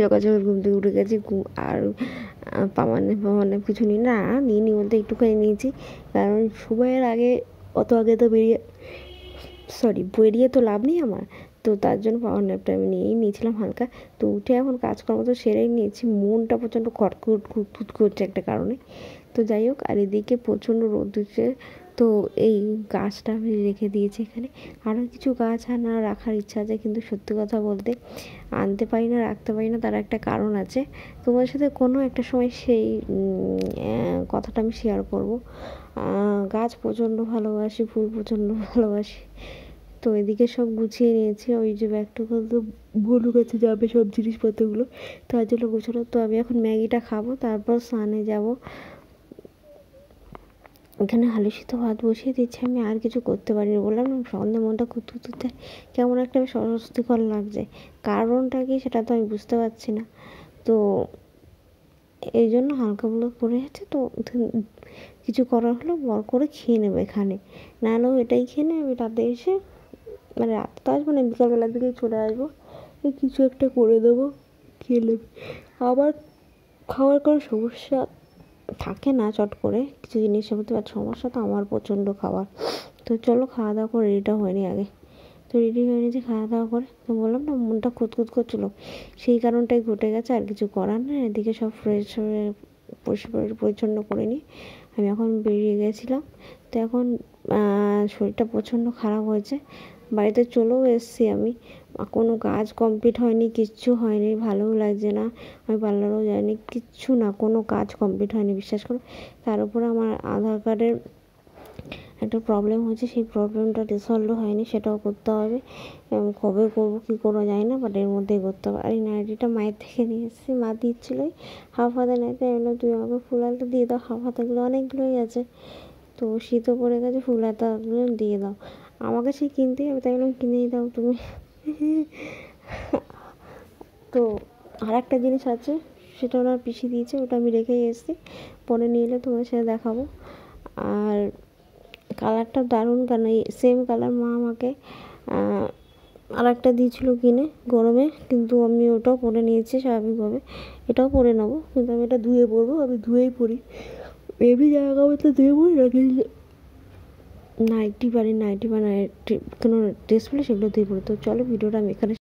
সকাল সকাল ঘুম থেকে উঠে গেছি। আর পামানে কিছু নিই না, নিইনি বলতে একটুখানি নিয়েছি, কারণ সময়ের আগে অত আগে তো বেরিয়ে তো লাভ নেই আমার। তো তার জন্য পাওয়ার ন্যাপটা আমি নিয়েই নিয়েছিলাম হালকা। তো উঠে এখন কাজকর্ম তো সেরেই নিয়েছি, মনটা প্রচণ্ড খুঁত করছে একটা কারণে। তো যাই হোক, আর এদিকে প্রচণ্ড রোদ উঠছে। তো এই গাছটা আমি রেখে দিয়েছি এখানে। আরও কিছু গাছ রাখার ইচ্ছা আছে, কিন্তু সত্যি কথা বলতে আনতে পারি না, রাখতে পারি না, তার একটা কারণ আছে। তোমার সাথে কোনো একটা সময় সেই কথাটা আমি শেয়ার করব। গাছ প্রচণ্ড ভালোবাসি, ফুল প্রচণ্ড ভালোবাসি। তো এদিকে সব গুছিয়ে নিয়েছি, ওই যে ব্যাগটুকু তো ভুলু কাছে যাবে সব জিনিসপত্রগুলো, তার জন্য গোছানো। তো আমি এখন ম্যাগিটা খাবো, তারপর স্নানে যাব। এখানে আলু সিদ্ধ ভাত বসিয়ে দিচ্ছি, আমি আর কিছু করতে পারিনি। বললাম না, সন্ধ্যে মনটা খুঁতখুঁতে কেমন একটা বেশ অস্বস্তিকর লাগছে। কারণটা কি সেটা তো আমি বুঝতে পারছি না। তো এই জন্য হালকা ফুলকা করে যাচ্ছে। তো কিছু করার হলো বর করে খেয়ে নেবো এখানে, নাহলেও এটাই খেয়ে নেবে। আমি রাতে এসে, মানে রাতে তো আসবো না, বিকালবেলার দিকেই চলে আসবো, কিছু একটা করে দেবো, খেয়ে নেবে। আবার খাওয়ার কোনো সমস্যা থাকে না চট করে, কিছু জিনিসের মধ্যে আর সমস্যা তো আমার প্রচণ্ড খাওয়ার। তো চলো খাওয়া দাওয়া করে রেডিটা হয়নি আগে। তো রেডি হয়ে নিয়েছি খাওয়া দাওয়া করে। তো বললাম না, মনটা খুঁতখুত করছিলো, সেই কারণটাই ঘটে গেছে, আর কিছু করার না। এদিকে সব ফ্রেশ হয়ে পরিষ্কার পরিচ্ছন্ন করে নিয়ে আমি এখন বেরিয়ে গেছিলাম। তো এখন শরীরটা প্রচণ্ড খারাপ হয়েছে, বাড়িতে চলেও এসেছি আমি। কোনো কাজ কমপ্লিট হয়নি, কিচ্ছু হয়নি, ভালোও লাগছে না। আমি পার্লারও যাইনি, কিচ্ছু না, কোনো কাজ কমপ্লিট হয়নি, বিশ্বাস করো। তার উপরে আমার আধার কার্ডের একটা প্রবলেম হয়েছে, সেই প্রবলেমটা রিসলভ হয়নি, সেটাও করতে হবে। কবে করবো কী করবো জানি না, বাট এর মধ্যেই করতে হবে। আর এই নাইটিটা মায়ের থেকে নিয়ে এসেছি, মা দিচ্ছিলোই হাফ হাতা নাইটি। আমি বললাম তুই আমাকে ফুল হাতা দিয়ে দাও, হাফ হাতাগুলো অনেকগুলোই আছে, তো শীতও পড়ে গেছে, ফুল হাতাগুলো দিয়ে দাও। আমাকে সেই কিনতেই হবে, তাই বললাম কিনেই দাও তুমি। তো আর একটা জিনিস আছে, সেটা ওনার পিসি দিয়েছে, ওটা আমি রেখেই এসেছি, পরে নিয়ে এলে তোমার সাথে দেখাবো। আর কালারটা দারুণ, কারণ এই সেম কালার মা আমাকে আর একটা দিয়েছিলো কিনে গরমে, কিন্তু আমি ওটাও পরে নিয়েছি স্বাভাবিকভাবে। এটাও পরে নেবো, কিন্তু আমি এটা ধুয়ে পরবো, আমি ধুয়েই পরি। এমনি জামা কাপড় তো ধুয়ে পরি না, কিন্তু নাইটি বা কোনো ড্রেস পরে সেগুলো ধুয়ে পড়ি। তো চলো ভিডিওটা আমি এখানে